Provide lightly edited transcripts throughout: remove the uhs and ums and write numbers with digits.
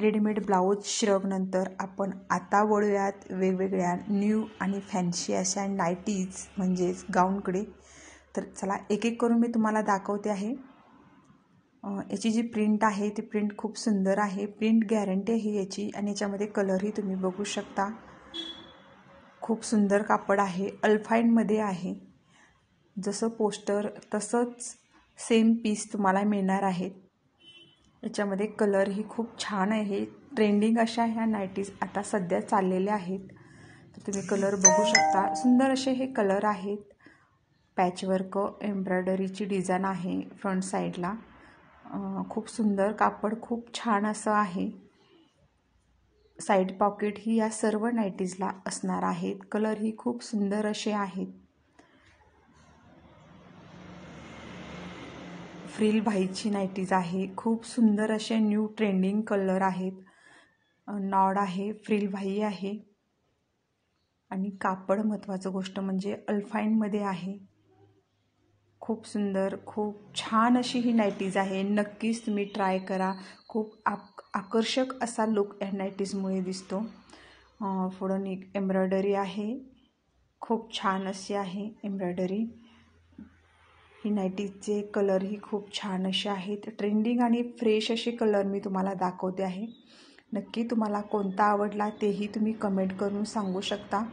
Readymade blouse श्रगनंतर आपण आता वळूयात वेगवेगळ्या न्यू आणि फॅन्सी अशा नाईटीज म्हणजेच गाऊनकडे। तर चला एक एक करून मी तुम्हाला दाखवते आहे। याची जी प्रिंट आहे ती प्रिंट खूप सुंदर आहे, प्रिंट गॅरंटी आहे याची आणि याच्यामध्ये कलरही तुम्ही बघू शकता। खूप सुंदर कापड आहे, अल्फाईनमध्ये आहे। जसं पोस्टर तसंच सेम पीस तुम्हाला मिळणार आहेत। याच्यामध्ये कलरही खूप छान आहे। ट्रेंडिंग अशा ह्या नाईटीज आता सध्या चाललेल्या आहेत, तर तुम्ही कलर बघू शकता। सुंदर असे हे कलर आहेत। पॅचवर्क एम्ब्रॉयडरीची डिझाईन आहे फ्रंट साईडला। खूप सुंदर कापड, खूप छान असं आहे। साईड पॉकेट ही या सर्व नाईटीजला असणार आहेत। कलर ही खूप सुंदर असे आहेत। फ्रिल भाईची नाईटीज आहे, खूप सुंदर असे न्यू ट्रेंडिंग कलर आहेत। नॉड आहे, फ्रिल भाई आहे आणि कापड महत्त्वाचं गोष्ट म्हणजे अल्फाईनमध्ये आहे। खूप सुंदर, खूप छान अशी ही नाईटीज आहे। नक्कीच तुम्ही ट्राय करा। खूप आकर्षक असा लुक या नाईटीजमुळे दिसतो। पुढं एम्ब्रॉयडरी आहे, खूप छान अशी आहे एम्ब्रॉयडरी। ही नाईटीचे कलरही खूप छान असे आहेत। ट्रेंडिंग आणि फ्रेश असे कलर मी तुम्हाला दाखवते आहे। नक्की तुम्हाला कोणता आवडला तेही तुम्ही कमेंट करून सांगू शकता।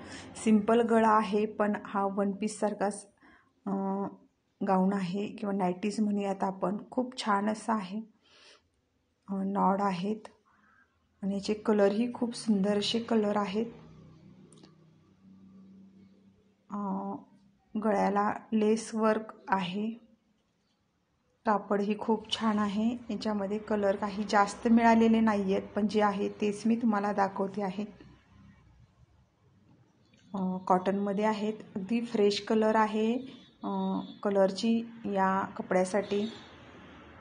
सिंपल गळा आहे, पण हा वन पीस सारखाच गाऊन आहे किंवा नाईटीज म्हणूयात आपण। खूप छान असा आहे। नॉड आहेत आणि याचे कलरही खूप सुंदर असे कलर आहेत। गळ्याला लेस वर्क आहे। कापड ही खूप छान आहे। याच्यामध्ये कलर काही जास्त मिळालेले नाही आहेत, पण जे आहे तेच मी तुम्हाला दाखवते आहे। कॉटनमध्ये आहेत, अगदी फ्रेश कलर आहे। कलरची या कपड्यासाठी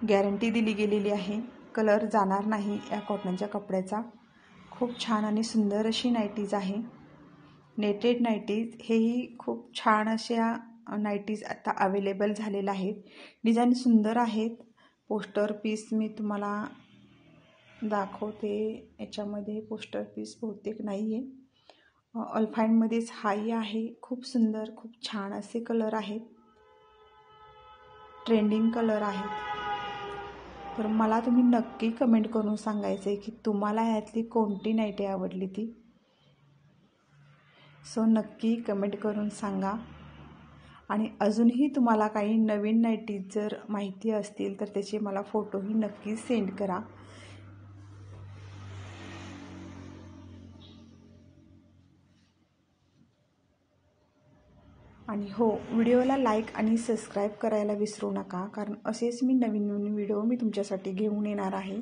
गॅरंटी दिली गेलेली आहे, कलर जाणार नाही या कॉटनच्या कपड्याचा। खूप छान आणि सुंदर अशी नाईटीज आहे। नेटेड नाईटीज हेही खूप छान अशा नाईटीज आता अवेलेबल झालेल्या आहेत। डिझाईन सुंदर आहेत। पोस्टर पीस मी तुम्हाला दाखवते। याच्यामध्ये पोस्टर पीस बहुतेक नाही आहे। अल्फाईनमध्येच हाही आहे। खूप सुंदर, खूप छान असे कलर आहेत। ट्रेंडिंग कलर आहेत। तर मला तुम्ही नक्की कमेंट करून सांगायचं आहे की तुम्हाला यातली कोणती नाईटी आवडली ती। सो नक्की कमेंट करून सांगा। आणि अजूनही तुम्हाला काही नवीन नाईटीज जर माहिती असतील तर त्याचे मला फोटोही नक्की सेंड करा। आणि हो, व्हिडिओला लाईक आणि सबस्क्राईब करायला विसरू नका, कारण असेच मी नवीन नवीन व्हिडिओ मी तुमच्यासाठी घेऊन येणार आहे।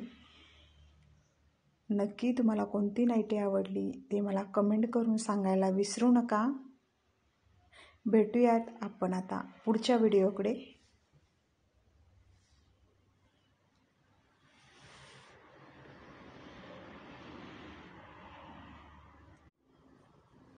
नक्की तुम्हाला कोणती नाईटी आवडली ते मला कमेंट करून सांगायला विसरू नका। भेटूयात आपण आता पुढच्या व्हिडिओकडे।